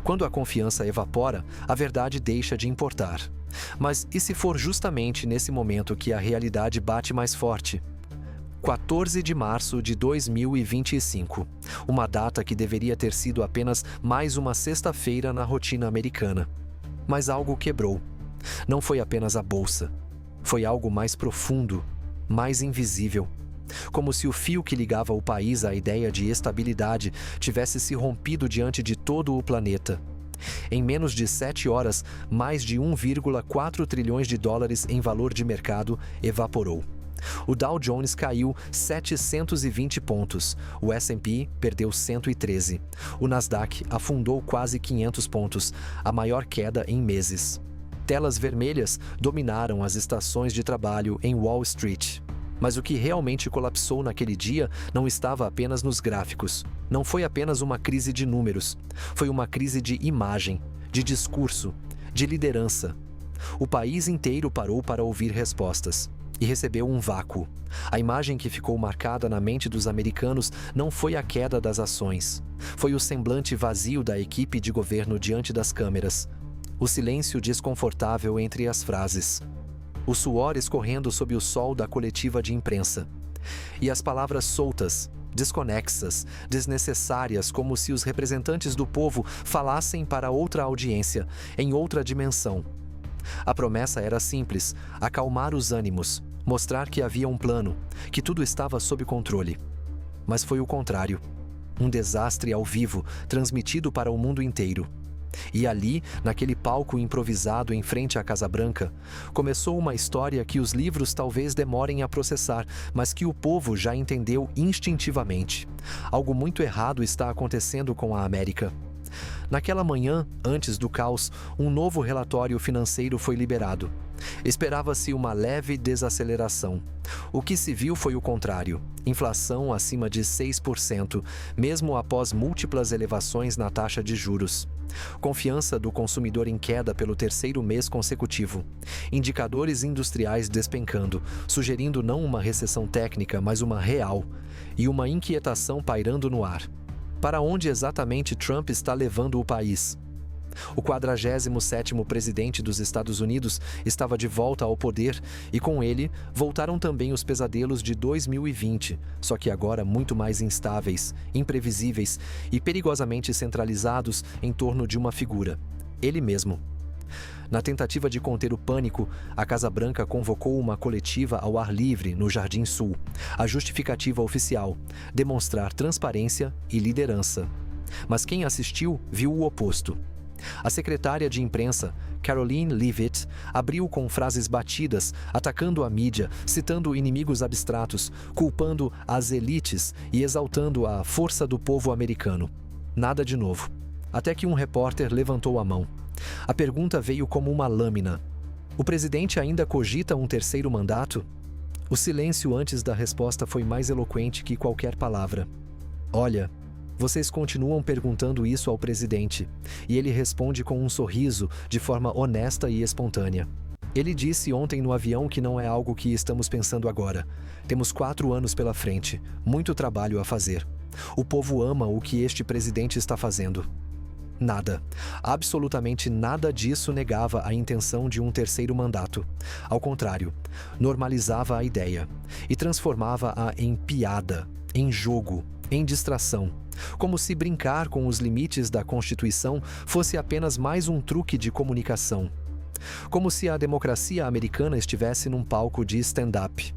Quando a confiança evapora, a verdade deixa de importar. Mas e se for justamente nesse momento que a realidade bate mais forte? 14 de março de 2025, uma data que deveria ter sido apenas mais uma sexta-feira na rotina americana. Mas algo quebrou. Não foi apenas a bolsa. Foi algo mais profundo, mais invisível. Como se o fio que ligava o país à ideia de estabilidade tivesse se rompido diante de todo o planeta. Em menos de 7 horas, mais de 1,4 trilhões de dólares em valor de mercado evaporou. O Dow Jones caiu 720 pontos, o S&P perdeu 113, o Nasdaq afundou quase 500 pontos, a maior queda em meses. Telas vermelhas dominaram as estações de trabalho em Wall Street. Mas o que realmente colapsou naquele dia não estava apenas nos gráficos. Não foi apenas uma crise de números. Foi uma crise de imagem, de discurso, de liderança. O país inteiro parou para ouvir respostas e recebeu um vácuo. A imagem que ficou marcada na mente dos americanos não foi a queda das ações. Foi o semblante vazio da equipe de governo diante das câmeras. O silêncio desconfortável entre as frases. O suor escorrendo sob o sol da coletiva de imprensa. E as palavras soltas, desconexas, desnecessárias, como se os representantes do povo falassem para outra audiência, em outra dimensão. A promessa era simples: acalmar os ânimos, mostrar que havia um plano, que tudo estava sob controle. Mas foi o contrário. Um desastre ao vivo, transmitido para o mundo inteiro. E ali, naquele palco improvisado em frente à Casa Branca, começou uma história que os livros talvez demorem a processar, mas que o povo já entendeu instintivamente. Algo muito errado está acontecendo com a América. Naquela manhã, antes do caos, um novo relatório financeiro foi liberado. Esperava-se uma leve desaceleração. O que se viu foi o contrário: inflação acima de 6%, mesmo após múltiplas elevações na taxa de juros. Confiança do consumidor em queda pelo terceiro mês consecutivo. Indicadores industriais despencando, sugerindo não uma recessão técnica, mas uma real. E uma inquietação pairando no ar. Para onde exatamente Trump está levando o país? O 47º presidente dos Estados Unidos estava de volta ao poder e com ele voltaram também os pesadelos de 2020, só que agora muito mais instáveis, imprevisíveis e perigosamente centralizados em torno de uma figura: ele mesmo. Na tentativa de conter o pânico, a Casa Branca convocou uma coletiva ao ar livre no Jardim Sul. A justificativa oficial: demonstrar transparência e liderança. Mas quem assistiu viu o oposto. A secretária de imprensa, Karoline Leavitt, abriu com frases batidas, atacando a mídia, citando inimigos abstratos, culpando as elites e exaltando a força do povo americano. Nada de novo. Até que um repórter levantou a mão. A pergunta veio como uma lâmina: o presidente ainda cogita um terceiro mandato? O silêncio antes da resposta foi mais eloquente que qualquer palavra. Olha, vocês continuam perguntando isso ao presidente, e ele responde com um sorriso, de forma honesta e espontânea. Ele disse ontem no avião que não é algo que estamos pensando agora. Temos 4 anos pela frente, muito trabalho a fazer. O povo ama o que este presidente está fazendo. Nada, absolutamente nada disso negava a intenção de um terceiro mandato. Ao contrário, normalizava a ideia e transformava-a em piada, em jogo, em distração, como se brincar com os limites da Constituição fosse apenas mais um truque de comunicação. Como se a democracia americana estivesse num palco de stand-up.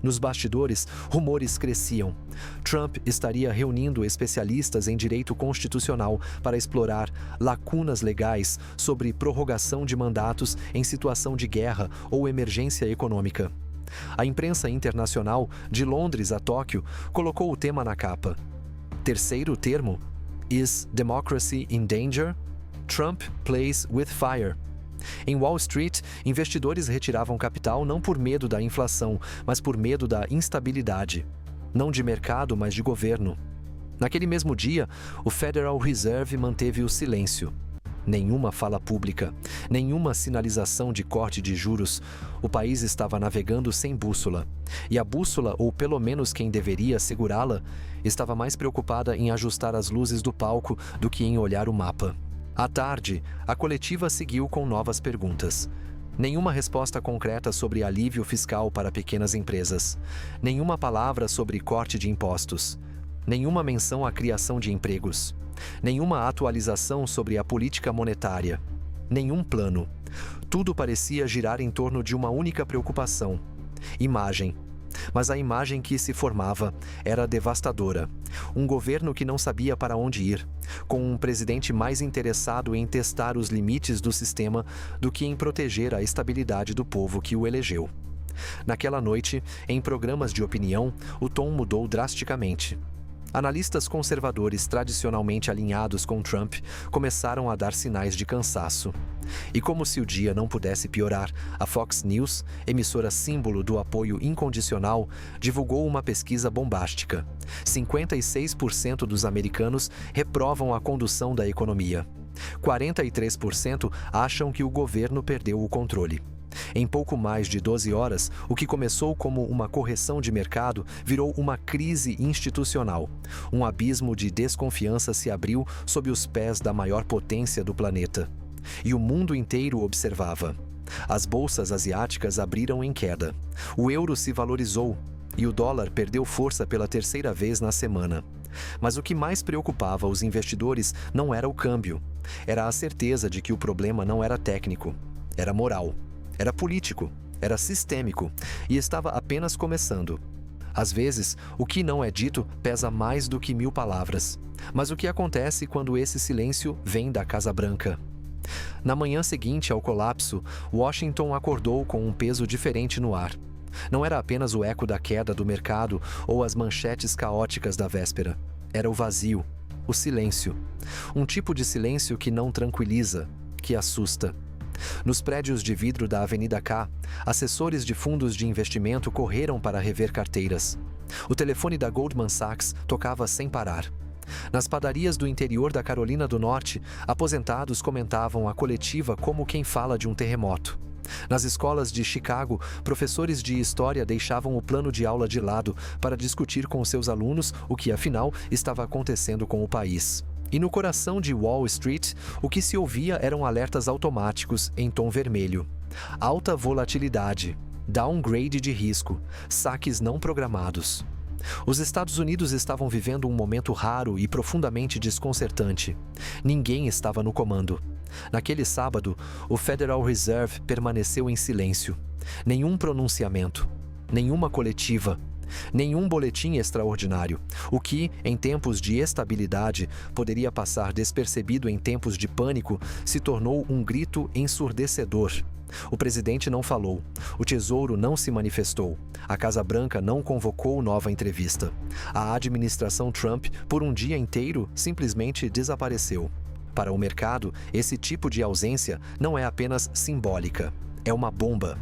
Nos bastidores, rumores cresciam. Trump estaria reunindo especialistas em direito constitucional para explorar lacunas legais sobre prorrogação de mandatos em situação de guerra ou emergência econômica. A imprensa internacional, de Londres a Tóquio, colocou o tema na capa. Terceiro termo: Is democracy in danger? Trump plays with fire. Em Wall Street, investidores retiravam capital não por medo da inflação, mas por medo da instabilidade. Não de mercado, mas de governo. Naquele mesmo dia, o Federal Reserve manteve o silêncio. Nenhuma fala pública, nenhuma sinalização de corte de juros. O país estava navegando sem bússola. E a bússola, ou pelo menos quem deveria segurá-la, estava mais preocupada em ajustar as luzes do palco do que em olhar o mapa. À tarde, a coletiva seguiu com novas perguntas. Nenhuma resposta concreta sobre alívio fiscal para pequenas empresas. Nenhuma palavra sobre corte de impostos. Nenhuma menção à criação de empregos. Nenhuma atualização sobre a política monetária. Nenhum plano. Tudo parecia girar em torno de uma única preocupação: imagem. Mas a imagem que se formava era devastadora. Um governo que não sabia para onde ir, com um presidente mais interessado em testar os limites do sistema do que em proteger a estabilidade do povo que o elegeu. Naquela noite, em programas de opinião, o tom mudou drasticamente. Analistas conservadores tradicionalmente alinhados com Trump começaram a dar sinais de cansaço. E como se o dia não pudesse piorar, a Fox News, emissora símbolo do apoio incondicional, divulgou uma pesquisa bombástica. 56% dos americanos reprovam a condução da economia. 43% acham que o governo perdeu o controle. Em pouco mais de 12 horas, o que começou como uma correção de mercado virou uma crise institucional. Um abismo de desconfiança se abriu sob os pés da maior potência do planeta. E o mundo inteiro observava. As bolsas asiáticas abriram em queda. O euro se valorizou e o dólar perdeu força pela terceira vez na semana. Mas o que mais preocupava os investidores não era o câmbio. Era a certeza de que o problema não era técnico, era moral. Era político, era sistêmico e estava apenas começando. Às vezes, o que não é dito pesa mais do que 1000 palavras. Mas o que acontece quando esse silêncio vem da Casa Branca? Na manhã seguinte ao colapso, Washington acordou com um peso diferente no ar. Não era apenas o eco da queda do mercado ou as manchetes caóticas da véspera. Era o vazio, o silêncio. Um tipo de silêncio que não tranquiliza, que assusta. Nos prédios de vidro da Avenida K, assessores de fundos de investimento correram para rever carteiras. O telefone da Goldman Sachs tocava sem parar. Nas padarias do interior da Carolina do Norte, aposentados comentavam a coletiva como quem fala de um terremoto. Nas escolas de Chicago, professores de história deixavam o plano de aula de lado para discutir com seus alunos o que, afinal, estava acontecendo com o país. E no coração de Wall Street, o que se ouvia eram alertas automáticos em tom vermelho. Alta volatilidade, downgrade de risco, saques não programados. Os Estados Unidos estavam vivendo um momento raro e profundamente desconcertante. Ninguém estava no comando. Naquele sábado, o Federal Reserve permaneceu em silêncio. Nenhum pronunciamento, nenhuma coletiva, nenhum boletim extraordinário, o que, em tempos de estabilidade, poderia passar despercebido em tempos de pânico, se tornou um grito ensurdecedor. O presidente não falou, o Tesouro não se manifestou, a Casa Branca não convocou nova entrevista. A administração Trump, por um dia inteiro, simplesmente desapareceu. Para o mercado, esse tipo de ausência não é apenas simbólica, é uma bomba.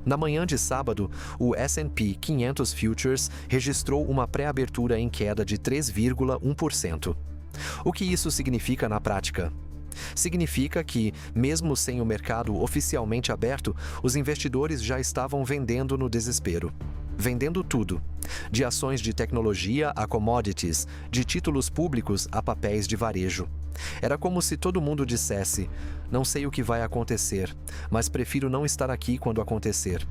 Na manhã de sábado, o S&P 500 Futures registrou uma pré-abertura em queda de 3,1%. O que isso significa na prática? Significa que, mesmo sem o mercado oficialmente aberto, os investidores já estavam vendendo no desespero. Vendendo tudo, de ações de tecnologia a commodities, de títulos públicos a papéis de varejo. Era como se todo mundo dissesse: não sei o que vai acontecer, mas prefiro não estar aqui quando acontecer.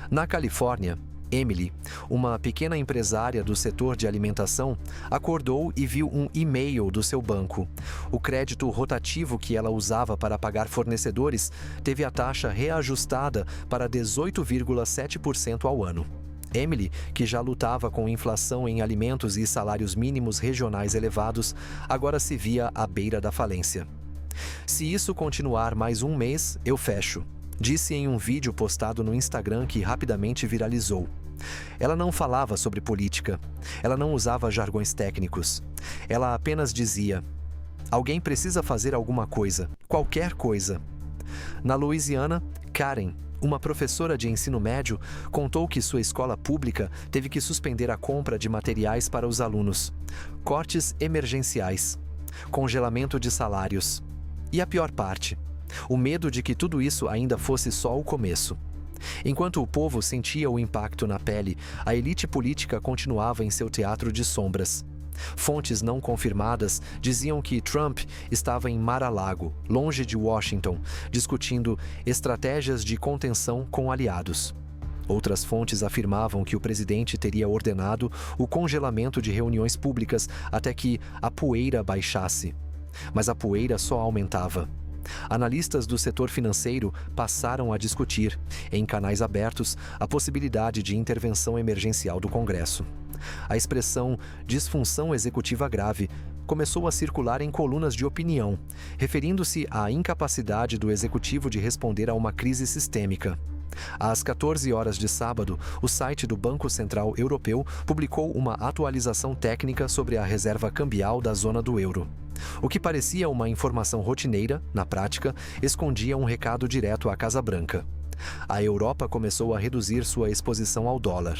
Na Califórnia, Emily, uma pequena empresária do setor de alimentação, acordou e viu um e-mail do seu banco. O crédito rotativo que ela usava para pagar fornecedores teve a taxa reajustada para 18,7% ao ano. Emily, que já lutava com inflação em alimentos e salários mínimos regionais elevados, agora se via à beira da falência. Se isso continuar mais um mês, eu fecho, disse em um vídeo postado no Instagram que rapidamente viralizou. Ela não falava sobre política, ela não usava jargões técnicos. Ela apenas dizia: alguém precisa fazer alguma coisa, qualquer coisa. Na Louisiana, Karen, uma professora de ensino médio, contou que sua escola pública teve que suspender a compra de materiais para os alunos, cortes emergenciais, congelamento de salários. E a pior parte, o medo de que tudo isso ainda fosse só o começo. Enquanto o povo sentia o impacto na pele, a elite política continuava em seu teatro de sombras. Fontes não confirmadas diziam que Trump estava em Mar-a-Lago, longe de Washington, discutindo estratégias de contenção com aliados. Outras fontes afirmavam que o presidente teria ordenado o congelamento de reuniões públicas até que a poeira baixasse. Mas a poeira só aumentava. Analistas do setor financeiro passaram a discutir, em canais abertos, a possibilidade de intervenção emergencial do Congresso. A expressão disfunção executiva grave começou a circular em colunas de opinião, referindo-se à incapacidade do executivo de responder a uma crise sistêmica. Às 14 horas de sábado, o site do Banco Central Europeu publicou uma atualização técnica sobre a reserva cambial da zona do euro. O que parecia uma informação rotineira, na prática, escondia um recado direto à Casa Branca. A Europa começou a reduzir sua exposição ao dólar.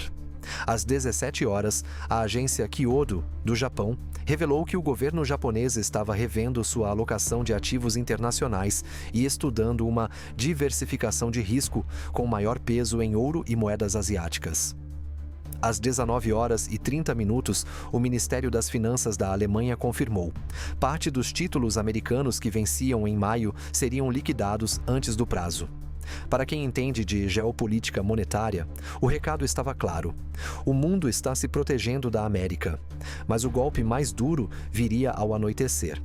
Às 17 horas, a agência Kyodo, do Japão, revelou que o governo japonês estava revendo sua alocação de ativos internacionais e estudando uma diversificação de risco com maior peso em ouro e moedas asiáticas. Às 19 horas e 30 minutos, o Ministério das Finanças da Alemanha confirmou: parte dos títulos americanos que venciam em maio seriam liquidados antes do prazo. Para quem entende de geopolítica monetária, o recado estava claro. O mundo está se protegendo da América, mas o golpe mais duro viria ao anoitecer.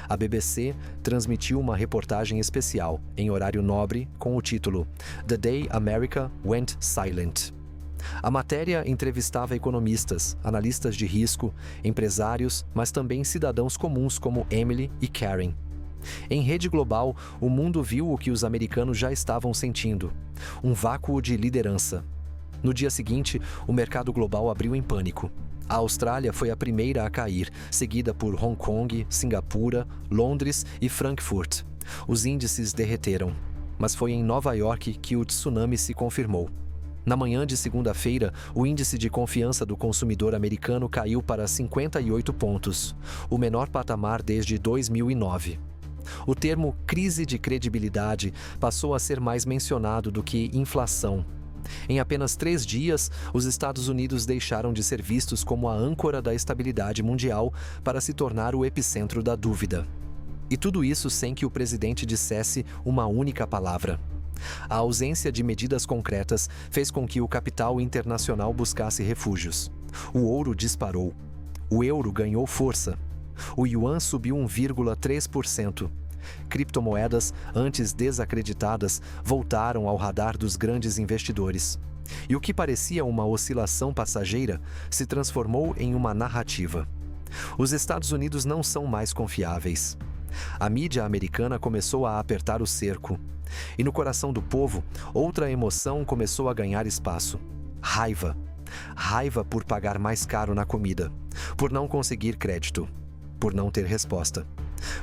A BBC transmitiu uma reportagem especial, em horário nobre, com o título The Day America Went Silent. A matéria entrevistava economistas, analistas de risco, empresários, mas também cidadãos comuns como Emily e Karen. Em rede global, o mundo viu o que os americanos já estavam sentindo: um vácuo de liderança. No dia seguinte, o mercado global abriu em pânico. A Austrália foi a primeira a cair, seguida por Hong Kong, Singapura, Londres e Frankfurt. Os índices derreteram, mas foi em Nova York que o tsunami se confirmou. Na manhã de segunda-feira, o índice de confiança do consumidor americano caiu para 58 pontos, o menor patamar desde 2009. O termo crise de credibilidade passou a ser mais mencionado do que inflação. Em apenas 3 dias, os Estados Unidos deixaram de ser vistos como a âncora da estabilidade mundial para se tornar o epicentro da dúvida. E tudo isso sem que o presidente dissesse uma única palavra. A ausência de medidas concretas fez com que o capital internacional buscasse refúgios. O ouro disparou. O euro ganhou força. O yuan subiu 1,3%. Criptomoedas, antes desacreditadas, voltaram ao radar dos grandes investidores. E o que parecia uma oscilação passageira se transformou em uma narrativa. Os Estados Unidos não são mais confiáveis. A mídia americana começou a apertar o cerco. E no coração do povo, outra emoção começou a ganhar espaço: raiva. Raiva por pagar mais caro na comida, por não conseguir crédito, por não ter resposta,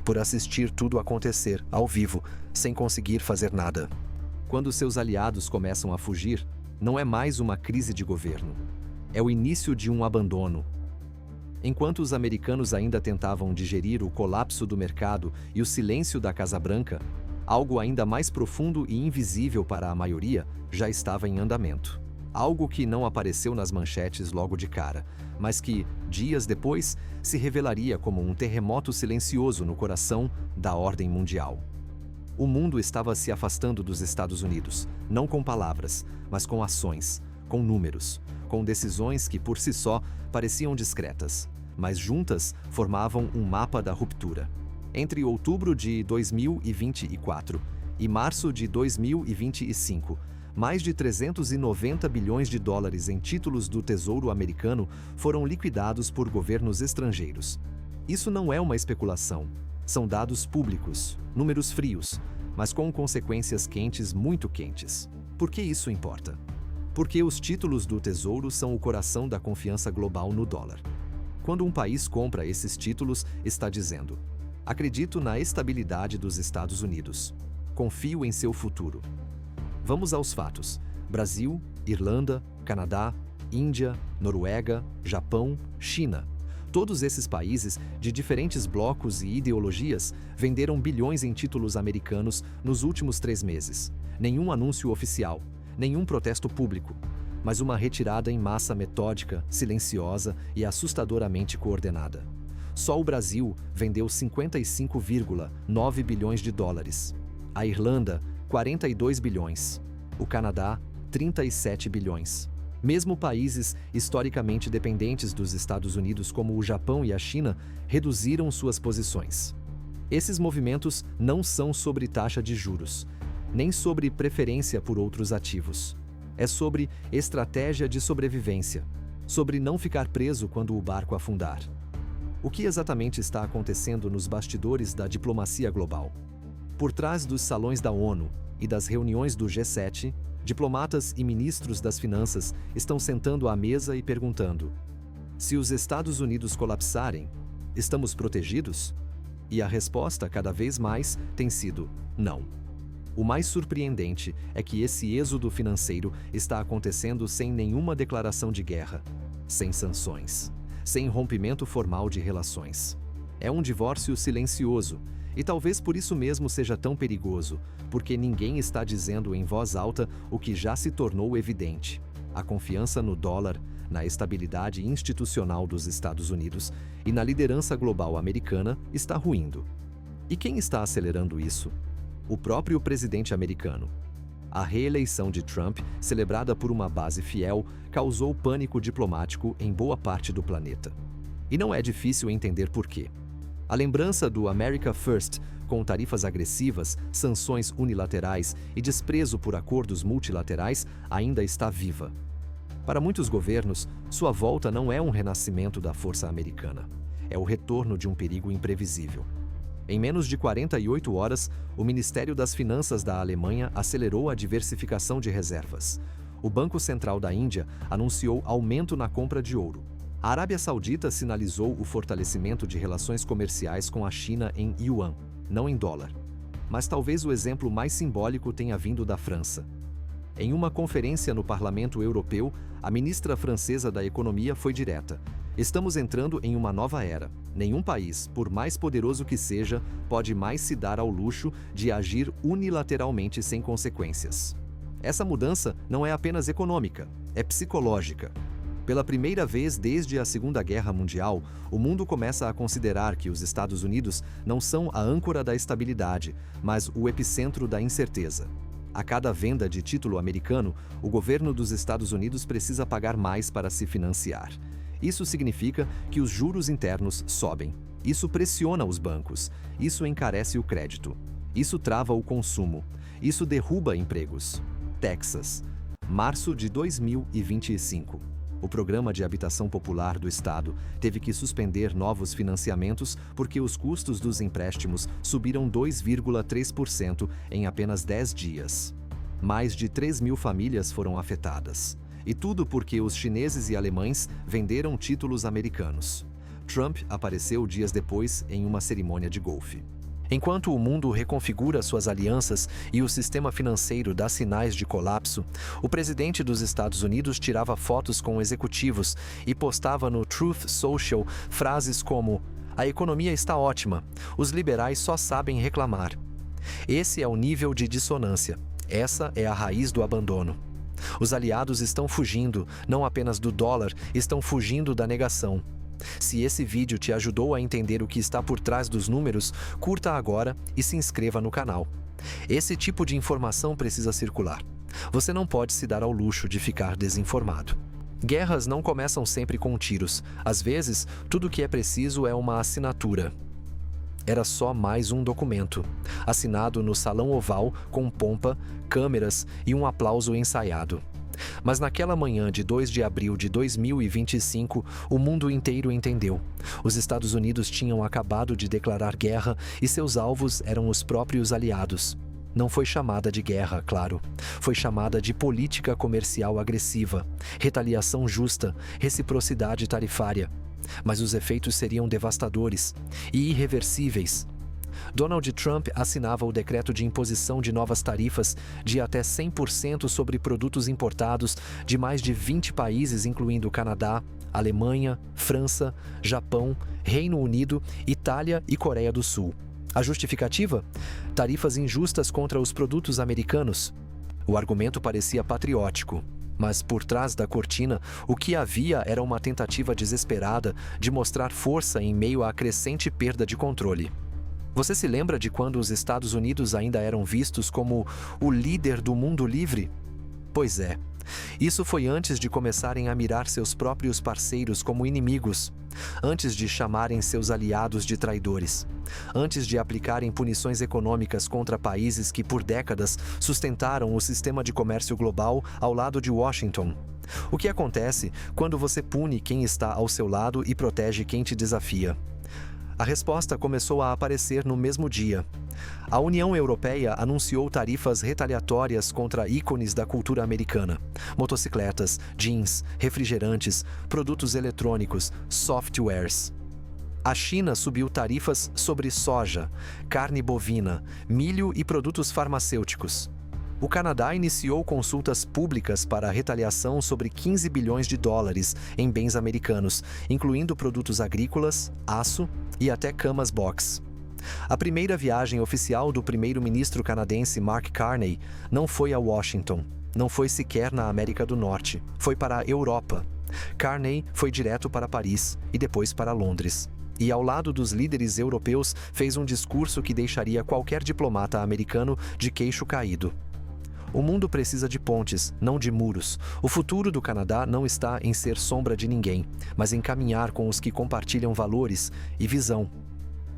por assistir tudo acontecer, ao vivo, sem conseguir fazer nada. Quando seus aliados começam a fugir, não é mais uma crise de governo. É o início de um abandono. Enquanto os americanos ainda tentavam digerir o colapso do mercado e o silêncio da Casa Branca, algo ainda mais profundo e invisível para a maioria já estava em andamento. Algo que não apareceu nas manchetes logo de cara, mas que, dias depois, se revelaria como um terremoto silencioso no coração da ordem mundial. O mundo estava se afastando dos Estados Unidos, não com palavras, mas com ações, com números, com decisões que por si só pareciam discretas, mas juntas formavam um mapa da ruptura. Entre outubro de 2024 e março de 2025, mais de 390 bilhões de dólares em títulos do Tesouro americano foram liquidados por governos estrangeiros. Isso não é uma especulação. São dados públicos, números frios, mas com consequências quentes, muito quentes. Por que isso importa? Porque os títulos do Tesouro são o coração da confiança global no dólar. Quando um país compra esses títulos, está dizendo: acredito na estabilidade dos Estados Unidos. Confio em seu futuro. Vamos aos fatos. Brasil, Irlanda, Canadá, Índia, Noruega, Japão, China. Todos esses países, de diferentes blocos e ideologias, venderam bilhões em títulos americanos nos últimos 3 meses. Nenhum anúncio oficial, nenhum protesto público. mas uma retirada em massa metódica, silenciosa e assustadoramente coordenada. Só o Brasil vendeu 55,9 bilhões de dólares. A Irlanda, 42 bilhões. O Canadá, 37 bilhões. Mesmo países historicamente dependentes dos Estados Unidos, como o Japão e a China, reduziram suas posições. Esses movimentos não são sobre taxa de juros, nem sobre preferência por outros ativos. É sobre estratégia de sobrevivência, sobre não ficar preso quando o barco afundar. O que exatamente está acontecendo nos bastidores da diplomacia global? Por trás dos salões da ONU e das reuniões do G7, diplomatas e ministros das finanças estão sentando à mesa e perguntando: se os Estados Unidos colapsarem, estamos protegidos? E a resposta, cada vez mais, tem sido não. O mais surpreendente é que esse êxodo financeiro está acontecendo sem nenhuma declaração de guerra, sem sanções, sem rompimento formal de relações. É um divórcio silencioso, e talvez por isso mesmo seja tão perigoso, porque ninguém está dizendo em voz alta o que já se tornou evidente. A confiança no dólar, na estabilidade institucional dos Estados Unidos e na liderança global americana está ruindo. E quem está acelerando isso? O próprio presidente americano. A reeleição de Trump, celebrada por uma base fiel, causou pânico diplomático em boa parte do planeta. E não é difícil entender por quê. A lembrança do America First, com tarifas agressivas, sanções unilaterais e desprezo por acordos multilaterais, ainda está viva. Para muitos governos, sua volta não é um renascimento da força americana. É o retorno de um perigo imprevisível. Em menos de 48 horas, o Ministério das Finanças da Alemanha acelerou a diversificação de reservas. O Banco Central da Índia anunciou aumento na compra de ouro. A Arábia Saudita sinalizou o fortalecimento de relações comerciais com a China em yuan, não em dólar. Mas talvez o exemplo mais simbólico tenha vindo da França. Em uma conferência no Parlamento Europeu, a ministra francesa da Economia foi direta: estamos entrando em uma nova era. Nenhum país, por mais poderoso que seja, pode mais se dar ao luxo de agir unilateralmente sem consequências. Essa mudança não é apenas econômica, é psicológica. Pela primeira vez desde a Segunda Guerra Mundial, o mundo começa a considerar que os Estados Unidos não são a âncora da estabilidade, mas o epicentro da incerteza. A cada venda de título americano, o governo dos Estados Unidos precisa pagar mais para se financiar. Isso significa que os juros internos sobem. Isso pressiona os bancos. Isso encarece o crédito. Isso trava o consumo. Isso derruba empregos. Texas, março de 2025. O Programa de Habitação Popular do Estado teve que suspender novos financiamentos porque os custos dos empréstimos subiram 2,3% em apenas 10 dias. Mais de 3.000 famílias foram afetadas. E tudo porque os chineses e alemães venderam títulos americanos. Trump apareceu dias depois em uma cerimônia de golfe. Enquanto o mundo reconfigura suas alianças e o sistema financeiro dá sinais de colapso, o presidente dos Estados Unidos tirava fotos com executivos e postava no Truth Social frases como: "A economia está ótima, os liberais só sabem reclamar." Esse é o nível de dissonância. Essa é a raiz do abandono. Os aliados estão fugindo, não apenas do dólar, estão fugindo da negação. Se esse vídeo te ajudou a entender o que está por trás dos números, curta agora e se inscreva no canal. Esse tipo de informação precisa circular. Você não pode se dar ao luxo de ficar desinformado. Guerras não começam sempre com tiros. Às vezes, tudo o que é preciso é uma assinatura. Era só mais um documento, assinado no Salão Oval com pompa, câmeras e um aplauso ensaiado. Mas naquela manhã de 2 de abril de 2025, o mundo inteiro entendeu. Os Estados Unidos tinham acabado de declarar guerra e seus alvos eram os próprios aliados. Não foi chamada de guerra, claro. Foi chamada de política comercial agressiva, retaliação justa, reciprocidade tarifária. Mas os efeitos seriam devastadores e irreversíveis. Donald Trump assinava o decreto de imposição de novas tarifas de até 100% sobre produtos importados de mais de 20 países, incluindo Canadá, Alemanha, França, Japão, Reino Unido, Itália e Coreia do Sul. A justificativa? Tarifas injustas contra os produtos americanos. O argumento parecia patriótico. Mas por trás da cortina, o que havia era uma tentativa desesperada de mostrar força em meio à crescente perda de controle. Você se lembra de quando os Estados Unidos ainda eram vistos como o líder do mundo livre? Pois é. Isso foi antes de começarem a mirar seus próprios parceiros como inimigos, antes de chamarem seus aliados de traidores, antes de aplicarem punições econômicas contra países que por décadas sustentaram o sistema de comércio global ao lado de Washington. O que acontece quando você pune quem está ao seu lado e protege quem te desafia? A resposta começou a aparecer no mesmo dia. A União Europeia anunciou tarifas retaliatórias contra ícones da cultura americana: motocicletas, jeans, refrigerantes, produtos eletrônicos, softwares. A China subiu tarifas sobre soja, carne bovina, milho e produtos farmacêuticos. O Canadá iniciou consultas públicas para a retaliação sobre 15 bilhões de dólares em bens americanos, incluindo produtos agrícolas, aço e até camas box. A primeira viagem oficial do primeiro-ministro canadense Mark Carney não foi a Washington, não foi sequer na América do Norte, foi para a Europa. Carney foi direto para Paris e depois para Londres. E ao lado dos líderes europeus fez um discurso que deixaria qualquer diplomata americano de queixo caído. O mundo precisa de pontes, não de muros. O futuro do Canadá não está em ser sombra de ninguém, mas em caminhar com os que compartilham valores e visão.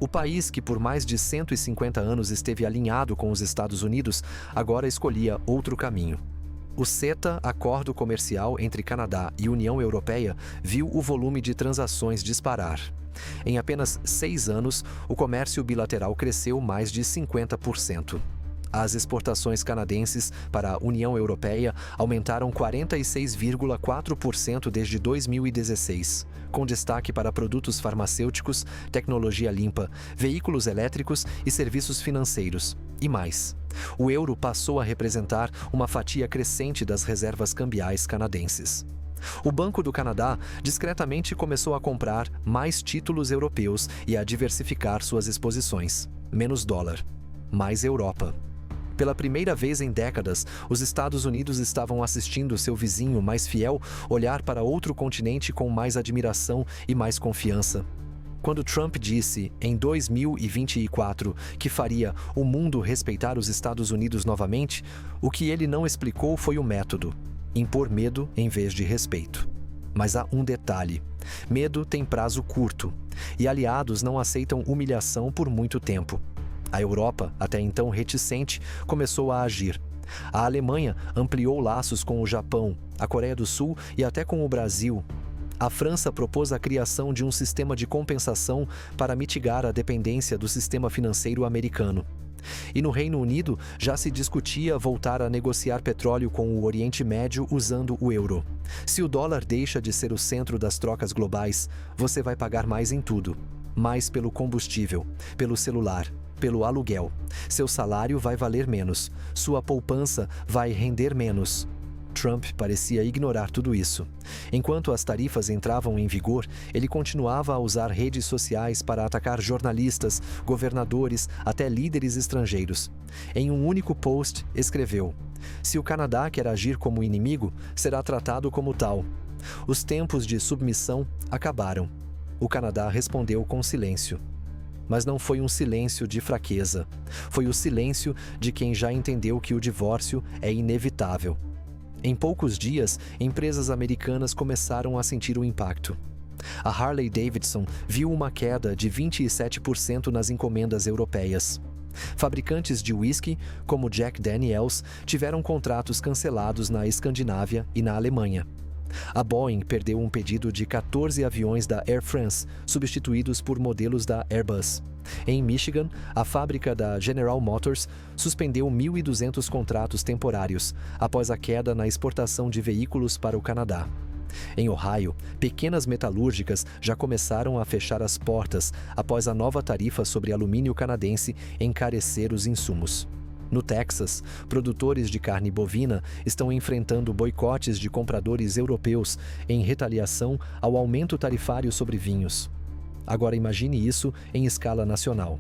O país que por mais de 150 anos esteve alinhado com os Estados Unidos, agora escolhia outro caminho. O CETA, Acordo Comercial entre Canadá e União Europeia, viu o volume de transações disparar. Em apenas 6 anos, o comércio bilateral cresceu mais de 50%. As exportações canadenses para a União Europeia aumentaram 46,4% desde 2016, com destaque para produtos farmacêuticos, tecnologia limpa, veículos elétricos e serviços financeiros, e mais. O euro passou a representar uma fatia crescente das reservas cambiais canadenses. O Banco do Canadá discretamente começou a comprar mais títulos europeus e a diversificar suas exposições. Menos dólar, mais Europa. Pela primeira vez em décadas, os Estados Unidos estavam assistindo seu vizinho mais fiel olhar para outro continente com mais admiração e mais confiança. Quando Trump disse, em 2024, que faria o mundo respeitar os Estados Unidos novamente, o que ele não explicou foi o método: impor medo em vez de respeito. Mas há um detalhe: medo tem prazo curto, e aliados não aceitam humilhação por muito tempo. A Europa, até então reticente, começou a agir. A Alemanha ampliou laços com o Japão, a Coreia do Sul e até com o Brasil. A França propôs a criação de um sistema de compensação para mitigar a dependência do sistema financeiro americano. E no Reino Unido já se discutia voltar a negociar petróleo com o Oriente Médio usando o euro. Se o dólar deixa de ser o centro das trocas globais, você vai pagar mais em tudo. Mais pelo combustível, pelo celular, pelo aluguel. Seu salário vai valer menos. Sua poupança vai render menos. Trump parecia ignorar tudo isso. Enquanto as tarifas entravam em vigor, ele continuava a usar redes sociais para atacar jornalistas, governadores, até líderes estrangeiros. Em um único post, escreveu: "Se o Canadá quer agir como inimigo, será tratado como tal. Os tempos de submissão acabaram." O Canadá respondeu com silêncio. Mas não foi um silêncio de fraqueza. Foi o silêncio de quem já entendeu que o divórcio é inevitável. Em poucos dias, empresas americanas começaram a sentir o impacto. A Harley Davidson viu uma queda de 27% nas encomendas europeias. Fabricantes de whisky, como Jack Daniel's, tiveram contratos cancelados na Escandinávia e na Alemanha. A Boeing perdeu um pedido de 14 aviões da Air France, substituídos por modelos da Airbus. Em Michigan, a fábrica da General Motors suspendeu 1.200 contratos temporários, após a queda na exportação de veículos para o Canadá. Em Ohio, pequenas metalúrgicas já começaram a fechar as portas após a nova tarifa sobre alumínio canadense encarecer os insumos. No Texas, produtores de carne bovina estão enfrentando boicotes de compradores europeus em retaliação ao aumento tarifário sobre vinhos. Agora imagine isso em escala nacional.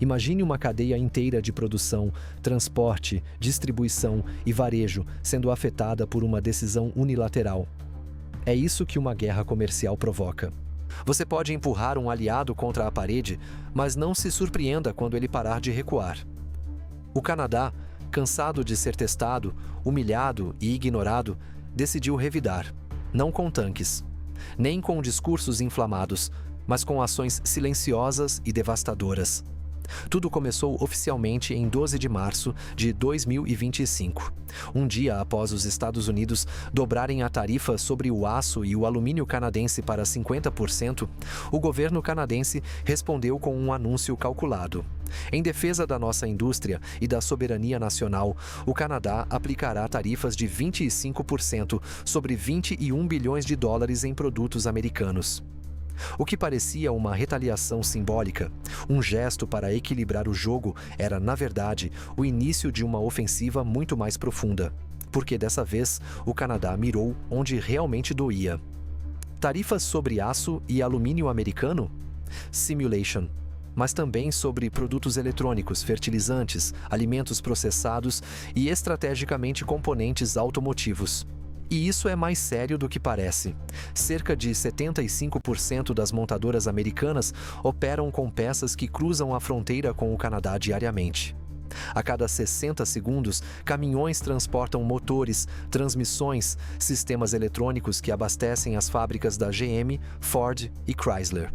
Imagine uma cadeia inteira de produção, transporte, distribuição e varejo sendo afetada por uma decisão unilateral. É isso que uma guerra comercial provoca. Você pode empurrar um aliado contra a parede, mas não se surpreenda quando ele parar de recuar. O Canadá, cansado de ser testado, humilhado e ignorado, decidiu revidar, não com tanques, nem com discursos inflamados, mas com ações silenciosas e devastadoras. Tudo começou oficialmente em 12 de março de 2025, um dia após os Estados Unidos dobrarem a tarifa sobre o aço e o alumínio canadense para 50%, o governo canadense respondeu com um anúncio calculado. Em defesa da nossa indústria e da soberania nacional, o Canadá aplicará tarifas de 25% sobre 21 bilhões de dólares em produtos americanos. O que parecia uma retaliação simbólica, um gesto para equilibrar o jogo, era, na verdade, o início de uma ofensiva muito mais profunda, porque dessa vez o Canadá mirou onde realmente doía. Tarifas sobre aço e alumínio americano? Simulation. Mas também sobre produtos eletrônicos, fertilizantes, alimentos processados e estrategicamente componentes automotivos. E isso é mais sério do que parece. Cerca de 75% das montadoras americanas operam com peças que cruzam a fronteira com o Canadá diariamente. A cada 60 segundos, caminhões transportam motores, transmissões, sistemas eletrônicos que abastecem as fábricas da GM, Ford e Chrysler.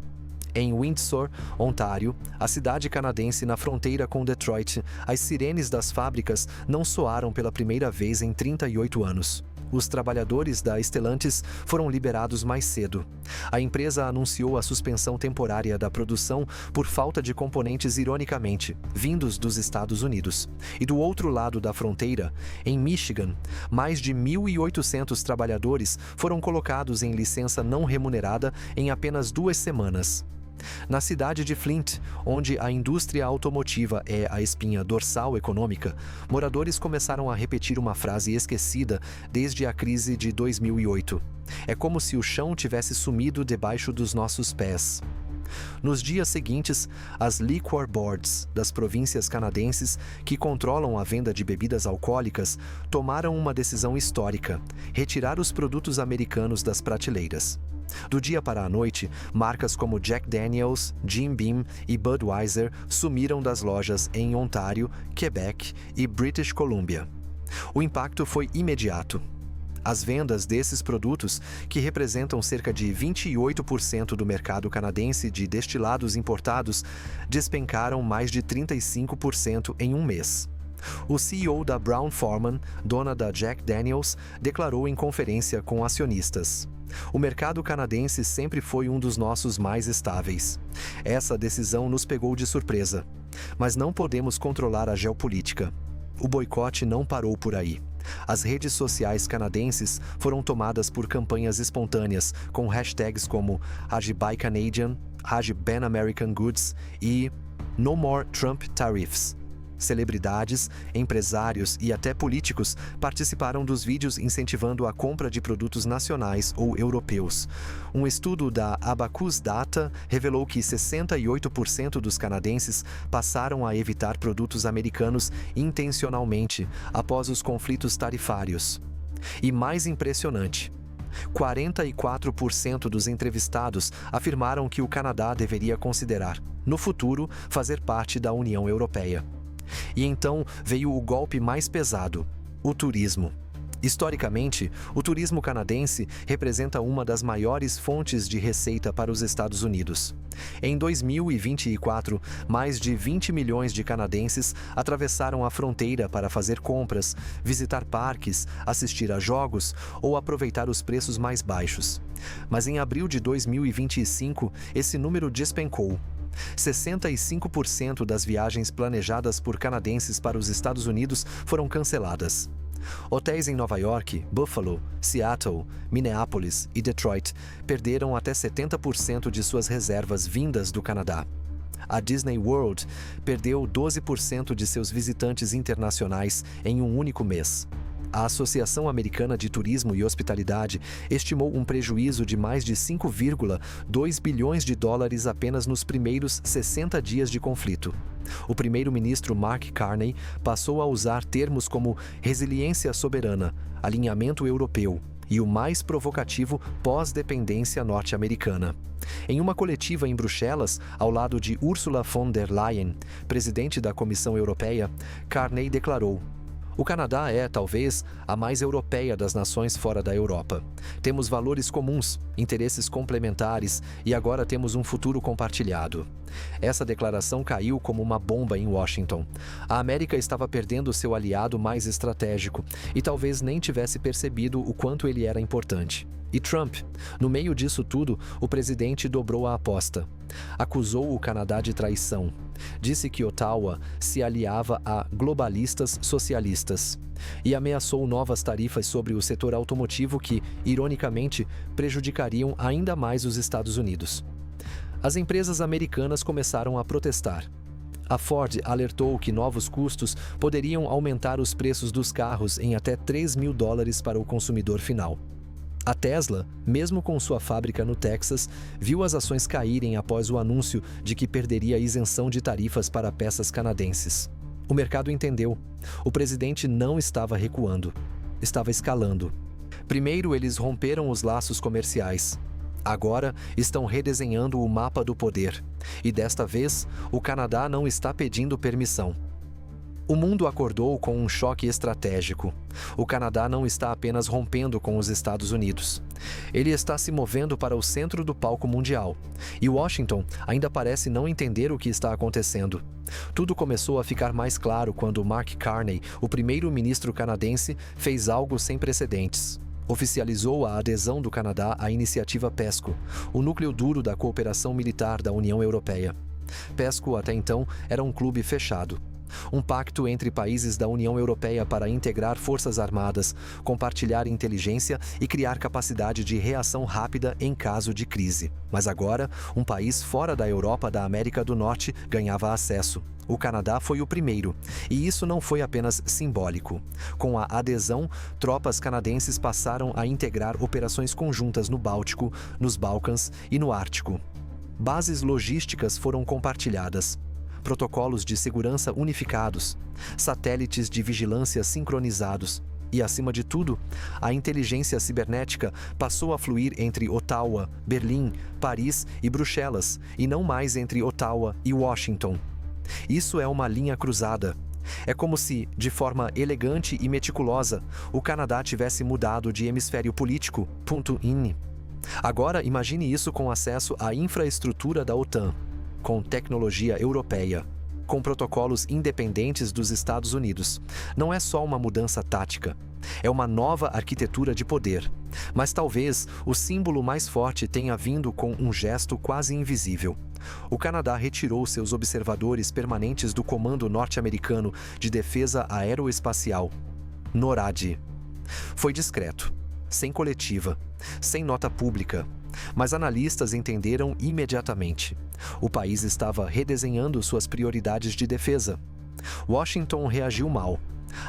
Em Windsor, Ontário, a cidade canadense na fronteira com Detroit, as sirenes das fábricas não soaram pela primeira vez em 38 anos. Os trabalhadores da Stellantis foram liberados mais cedo. A empresa anunciou a suspensão temporária da produção por falta de componentes, ironicamente, vindos dos Estados Unidos. E do outro lado da fronteira, em Michigan, mais de 1.800 trabalhadores foram colocados em licença não remunerada em apenas 2 semanas. Na cidade de Flint, onde a indústria automotiva é a espinha dorsal econômica, moradores começaram a repetir uma frase esquecida desde a crise de 2008. É como se o chão tivesse sumido debaixo dos nossos pés. Nos dias seguintes, as liquor boards das províncias canadenses, que controlam a venda de bebidas alcoólicas, tomaram uma decisão histórica: retirar os produtos americanos das prateleiras. Do dia para a noite, marcas como Jack Daniel's, Jim Beam e Budweiser sumiram das lojas em Ontário, Quebec e British Columbia. O impacto foi imediato. As vendas desses produtos, que representam cerca de 28% do mercado canadense de destilados importados, despencaram mais de 35% em um mês. O CEO da Brown-Forman, dona da Jack Daniel's, declarou em conferência com acionistas: "O mercado canadense sempre foi um dos nossos mais estáveis. Essa decisão nos pegou de surpresa, mas não podemos controlar a geopolítica. O boicote não parou por aí. As redes sociais canadenses foram tomadas por campanhas espontâneas com hashtags como #BuyCanadian, #BanAmericanGoods e No More Trump Tariffs. Celebridades, empresários e até políticos participaram dos vídeos incentivando a compra de produtos nacionais ou europeus. Um estudo da Abacus Data revelou que 68% dos canadenses passaram a evitar produtos americanos intencionalmente após os conflitos tarifários. E mais impressionante, 44% dos entrevistados afirmaram que o Canadá deveria considerar, no futuro, fazer parte da União Europeia. E então veio o golpe mais pesado: o turismo. Historicamente, o turismo canadense representa uma das maiores fontes de receita para os Estados Unidos. Em 2024, mais de 20 milhões de canadenses atravessaram a fronteira para fazer compras, visitar parques, assistir a jogos ou aproveitar os preços mais baixos. Mas em abril de 2025, esse número despencou. 65% das viagens planejadas por canadenses para os Estados Unidos foram canceladas. Hotéis em Nova York, Buffalo, Seattle, Minneapolis e Detroit perderam até 70% de suas reservas vindas do Canadá. A Disney World perdeu 12% de seus visitantes internacionais em um único mês. A Associação Americana de Turismo e Hospitalidade estimou um prejuízo de mais de 5,2 bilhões de dólares apenas nos primeiros 60 dias de conflito. O primeiro-ministro Mark Carney passou a usar termos como resiliência soberana, alinhamento europeu e o mais provocativo pós-dependência norte-americana. Em uma coletiva em Bruxelas, ao lado de Ursula von der Leyen, presidente da Comissão Europeia, Carney declarou: "O Canadá é, talvez, a mais europeia das nações fora da Europa. Temos valores comuns, interesses complementares e agora temos um futuro compartilhado." Essa declaração caiu como uma bomba em Washington. A América estava perdendo seu aliado mais estratégico e talvez nem tivesse percebido o quanto ele era importante. E Trump? No meio disso tudo, o presidente dobrou a aposta. Acusou o Canadá de traição. Disse que Ottawa se aliava a globalistas socialistas. E ameaçou novas tarifas sobre o setor automotivo que, ironicamente, prejudicariam ainda mais os Estados Unidos. As empresas americanas começaram a protestar. A Ford alertou que novos custos poderiam aumentar os preços dos carros em até $3.000 para o consumidor final. A Tesla, mesmo com sua fábrica no Texas, viu as ações caírem após o anúncio de que perderia a isenção de tarifas para peças canadenses. O mercado entendeu. O presidente não estava recuando. Estava escalando. Primeiro, eles romperam os laços comerciais. Agora, estão redesenhando o mapa do poder. E desta vez, o Canadá não está pedindo permissão. O mundo acordou com um choque estratégico. O Canadá não está apenas rompendo com os Estados Unidos. Ele está se movendo para o centro do palco mundial. E Washington ainda parece não entender o que está acontecendo. Tudo começou a ficar mais claro quando Mark Carney, o primeiro-ministro canadense, fez algo sem precedentes. Oficializou a adesão do Canadá à iniciativa PESCO, o núcleo duro da cooperação militar da União Europeia. PESCO, até então, era um clube fechado. Um pacto entre países da União Europeia para integrar forças armadas, compartilhar inteligência e criar capacidade de reação rápida em caso de crise. Mas agora, um país fora da Europa da América do Norte ganhava acesso. O Canadá foi o primeiro, e isso não foi apenas simbólico. Com a adesão, tropas canadenses passaram a integrar operações conjuntas no Báltico, nos Balcãs e no Ártico. Bases logísticas foram compartilhadas. Protocolos de segurança unificados, satélites de vigilância sincronizados e, acima de tudo, a inteligência cibernética passou a fluir entre Ottawa, Berlim, Paris e Bruxelas, e não mais entre Ottawa e Washington. Isso é uma linha cruzada. É como se, de forma elegante e meticulosa, o Canadá tivesse mudado de hemisfério político. Agora imagine isso com acesso à infraestrutura da OTAN, com tecnologia europeia, com protocolos independentes dos Estados Unidos. Não é só uma mudança tática, é uma nova arquitetura de poder. Mas talvez o símbolo mais forte tenha vindo com um gesto quase invisível. O Canadá retirou seus observadores permanentes do Comando Norte-Americano de Defesa Aeroespacial, NORAD. Foi discreto, sem coletiva, sem nota pública. Mas analistas entenderam imediatamente. O país estava redesenhando suas prioridades de defesa. Washington reagiu mal.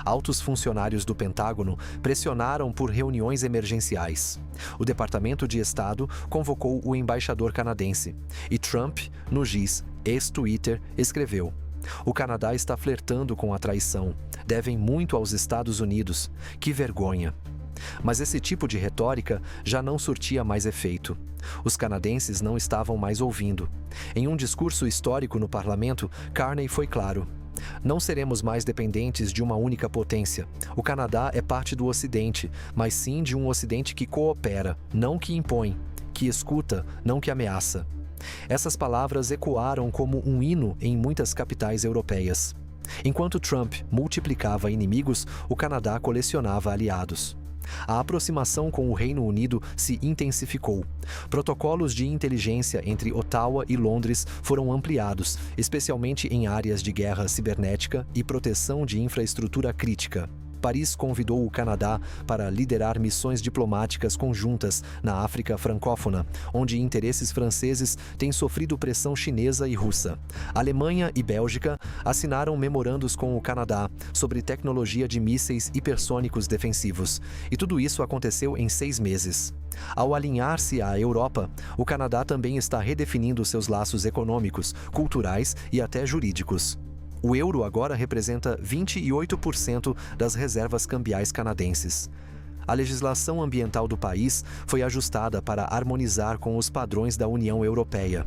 Altos funcionários do Pentágono pressionaram por reuniões emergenciais. O Departamento de Estado convocou o embaixador canadense. E Trump, no giz ex-Twitter, escreveu: "O Canadá está flertando com a traição. Devem muito aos Estados Unidos. Que vergonha." Mas esse tipo de retórica já não surtia mais efeito. Os canadenses não estavam mais ouvindo. Em um discurso histórico no parlamento, Carney foi claro: "Não seremos mais dependentes de uma única potência. O Canadá é parte do Ocidente, mas sim de um Ocidente que coopera, não que impõe, que escuta, não que ameaça." Essas palavras ecoaram como um hino em muitas capitais europeias. Enquanto Trump multiplicava inimigos, o Canadá colecionava aliados. A aproximação com o Reino Unido se intensificou. Protocolos de inteligência entre Ottawa e Londres foram ampliados, especialmente em áreas de guerra cibernética e proteção de infraestrutura crítica. Paris convidou o Canadá para liderar missões diplomáticas conjuntas na África francófona, onde interesses franceses têm sofrido pressão chinesa e russa. Alemanha e Bélgica assinaram memorandos com o Canadá sobre tecnologia de mísseis hipersônicos defensivos. E tudo isso aconteceu em 6 meses. Ao alinhar-se à Europa, o Canadá também está redefinindo seus laços econômicos, culturais e até jurídicos. O euro agora representa 28% das reservas cambiais canadenses. A legislação ambiental do país foi ajustada para harmonizar com os padrões da União Europeia.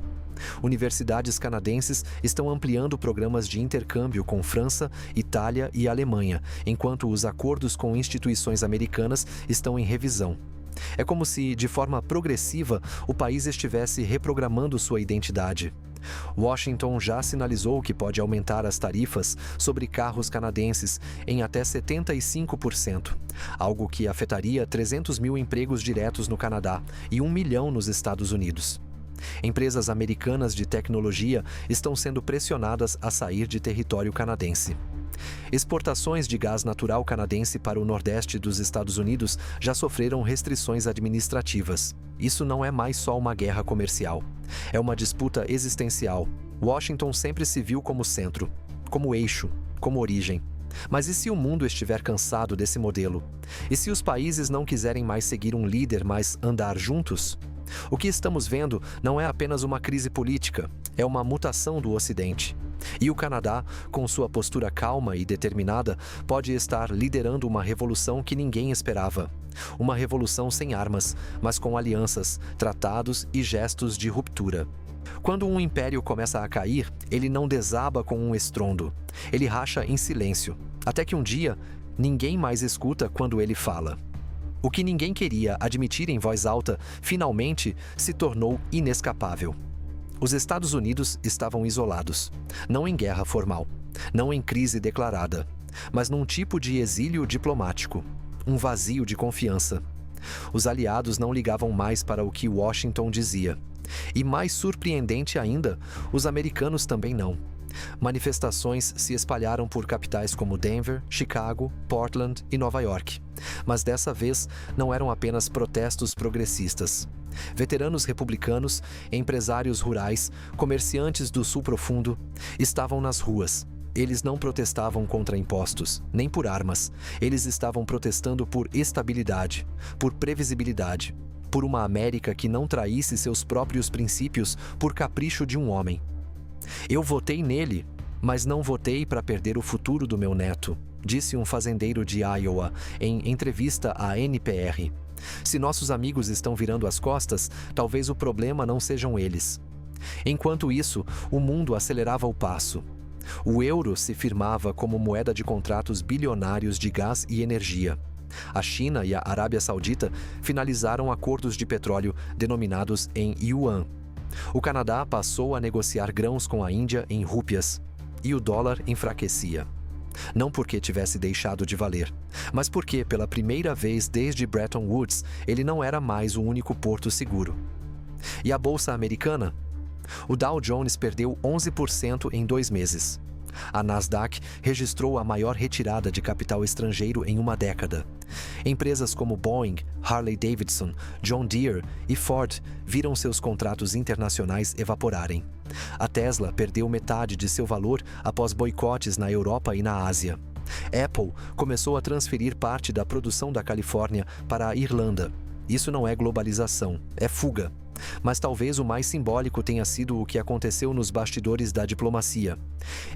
Universidades canadenses estão ampliando programas de intercâmbio com França, Itália e Alemanha, enquanto os acordos com instituições americanas estão em revisão. É como se, de forma progressiva, o país estivesse reprogramando sua identidade. Washington já sinalizou que pode aumentar as tarifas sobre carros canadenses em até 75%, algo que afetaria 300 mil empregos diretos no Canadá e 1 milhão nos Estados Unidos. Empresas americanas de tecnologia estão sendo pressionadas a sair de território canadense. Exportações de gás natural canadense para o nordeste dos Estados Unidos já sofreram restrições administrativas. Isso não é mais só uma guerra comercial. É uma disputa existencial. Washington sempre se viu como centro, como eixo, como origem. Mas e se o mundo estiver cansado desse modelo? E se os países não quiserem mais seguir um líder, mas andar juntos? O que estamos vendo não é apenas uma crise política, é uma mutação do Ocidente. E o Canadá, com sua postura calma e determinada, pode estar liderando uma revolução que ninguém esperava. Uma revolução sem armas, mas com alianças, tratados e gestos de ruptura. Quando um império começa a cair, ele não desaba com um estrondo. Ele racha em silêncio, até que um dia, ninguém mais escuta quando ele fala. O que ninguém queria admitir em voz alta, finalmente se tornou inescapável. Os Estados Unidos estavam isolados, não em guerra formal, não em crise declarada, mas num tipo de exílio diplomático, um vazio de confiança. Os aliados não ligavam mais para o que Washington dizia. E mais surpreendente ainda, os americanos também não. Manifestações se espalharam por capitais como Denver, Chicago, Portland e Nova York. Mas dessa vez não eram apenas protestos progressistas. Veteranos republicanos, empresários rurais, comerciantes do Sul Profundo estavam nas ruas. Eles não protestavam contra impostos, nem por armas. Eles estavam protestando por estabilidade, por previsibilidade, por uma América que não traísse seus próprios princípios por capricho de um homem. Eu votei nele, mas não votei para perder o futuro do meu neto, disse um fazendeiro de Iowa em entrevista à NPR. Se nossos amigos estão virando as costas, talvez o problema não sejam eles. Enquanto isso, o mundo acelerava o passo. O euro se firmava como moeda de contratos bilionários de gás e energia. A China e a Arábia Saudita finalizaram acordos de petróleo denominados em yuan. O Canadá passou a negociar grãos com a Índia em rúpias, e o dólar enfraquecia. Não porque tivesse deixado de valer, mas porque, pela primeira vez desde Bretton Woods, ele não era mais o único porto seguro. E a Bolsa Americana? O Dow Jones perdeu 11% em 2 meses. A Nasdaq registrou a maior retirada de capital estrangeiro em uma década. Empresas como Boeing, Harley-Davidson, John Deere e Ford viram seus contratos internacionais evaporarem. A Tesla perdeu metade de seu valor após boicotes na Europa e na Ásia. Apple começou a transferir parte da produção da Califórnia para a Irlanda. Isso não é globalização, é fuga. Mas talvez o mais simbólico tenha sido o que aconteceu nos bastidores da diplomacia.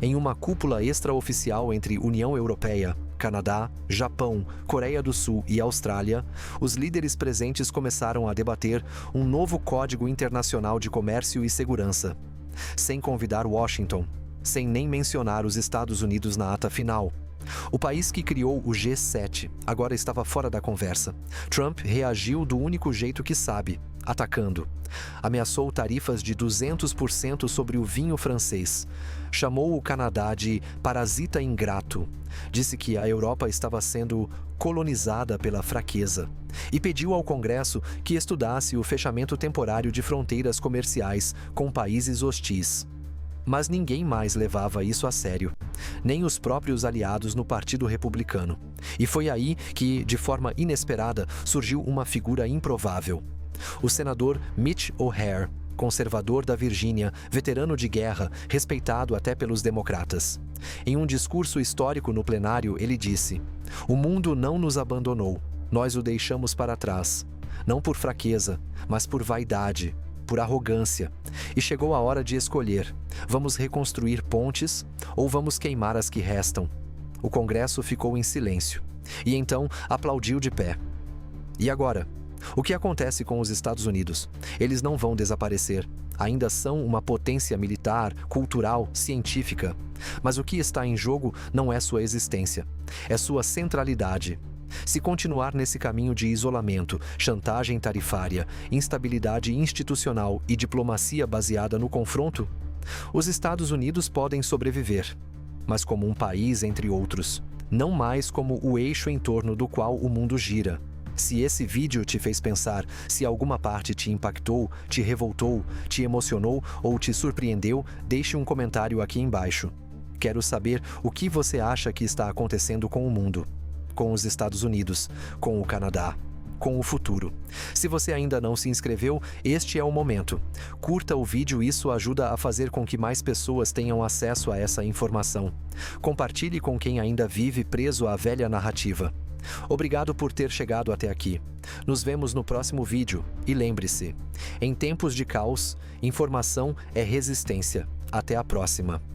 Em uma cúpula extraoficial entre União Europeia, Canadá, Japão, Coreia do Sul e Austrália, os líderes presentes começaram a debater um novo Código Internacional de Comércio e Segurança, sem convidar Washington, sem nem mencionar os Estados Unidos na ata final. O país que criou o G7 agora estava fora da conversa. Trump reagiu do único jeito que sabe, atacando. Ameaçou tarifas de 200% sobre o vinho francês. Chamou o Canadá de parasita ingrato. Disse que a Europa estava sendo colonizada pela fraqueza. E pediu ao Congresso que estudasse o fechamento temporário de fronteiras comerciais com países hostis. Mas ninguém mais levava isso a sério, nem os próprios aliados no Partido Republicano. E foi aí que, de forma inesperada, surgiu uma figura improvável. O senador Mitch O'Hare, conservador da Virgínia, veterano de guerra, respeitado até pelos democratas. Em um discurso histórico no plenário, ele disse: "O mundo não nos abandonou, nós o deixamos para trás, não por fraqueza, mas por vaidade. por arrogância. E chegou a hora de escolher: vamos reconstruir pontes ou vamos queimar as que restam? O Congresso ficou em silêncio e então aplaudiu de pé. E agora? O que acontece com os Estados Unidos? Eles não vão desaparecer. Ainda são uma potência militar, cultural, científica. Mas o que está em jogo não é sua existência, é sua centralidade. Se continuar nesse caminho de isolamento, chantagem tarifária, instabilidade institucional e diplomacia baseada no confronto, os Estados Unidos podem sobreviver, mas como um país entre outros, não mais como o eixo em torno do qual o mundo gira. Se esse vídeo te fez pensar, se alguma parte te impactou, te revoltou, te emocionou ou te surpreendeu, deixe um comentário aqui embaixo. Quero saber o que você acha que está acontecendo com o mundo, com os Estados Unidos, com o Canadá, com o futuro. Se você ainda não se inscreveu, este é o momento. Curta o vídeo, isso ajuda a fazer com que mais pessoas tenham acesso a essa informação. Compartilhe com quem ainda vive preso à velha narrativa. Obrigado por ter chegado até aqui. Nos vemos no próximo vídeo e lembre-se, em tempos de caos, informação é resistência. Até a próxima.